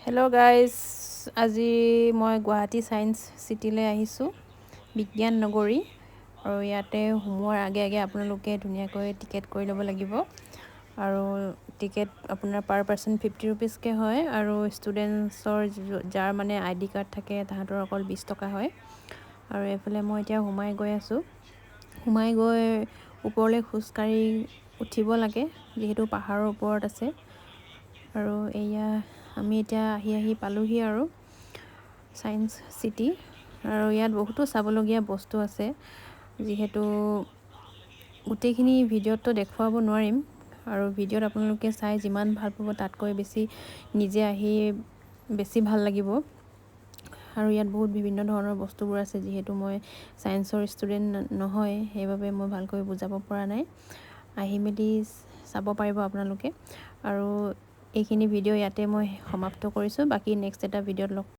Hello' guys, আজি মই Guwahati science চিটিলৈ আহিছোঁ, বিজ্ঞান নগৰী। আৰু ইয়াতে সোমোৱাৰ আগে আগে আপোনালোকে ধুনীয়াকৈ টিকেট কৰি ল'ব লাগিব। আৰু টিকেট আপোনাৰ পাৰ পাৰ্চন 50 ৰুপিজকৈ হয়, আৰু ষ্টুডেণ্টছৰ যাৰ মানে ID কাৰ্ড থাকে তাহাঁতৰ অকল 20 টকা হয়। আৰু এইফালে মই এতিয়া সোমাই গৈ আছোঁ। সোমাই গৈ ওপৰলৈ খোজকাঢ়ি উঠিব লাগে, যিহেতু পাহাৰৰ ওপৰত আছে। আৰু এয়া আমি এতিয়া আহি পালোহি আৰু ছায়েন্স চিটি। আৰু ইয়াত বহুতো চাবলগীয়া বস্তু আছে, যিহেতু গোটেইখিনি ভিডিঅ'ততো দেখুৱাব নোৱাৰিম। আৰু ভিডিঅ'ত আপোনালোকে চাই যিমান ভাল পাব তাতকৈ বেছি নিজে আহি বেছি ভাল লাগিব। আৰু ইয়াত বহুত বিভিন্ন ধৰণৰ বস্তুবোৰ আছে, যিহেতু মই ছায়েন্সৰ ষ্টুডেণ্ট নহয়, সেইবাবে মই ভালকৈ বুজাব পৰা নাই। আহি মেলি চাব পাৰিব আপোনালোকে। আৰু এইখিনি ভিডিঅ' ইয়াতে মই সমাপ্ত কৰিছোঁ। বাকী নেক্সট এটা ভিডিঅ'ত লগ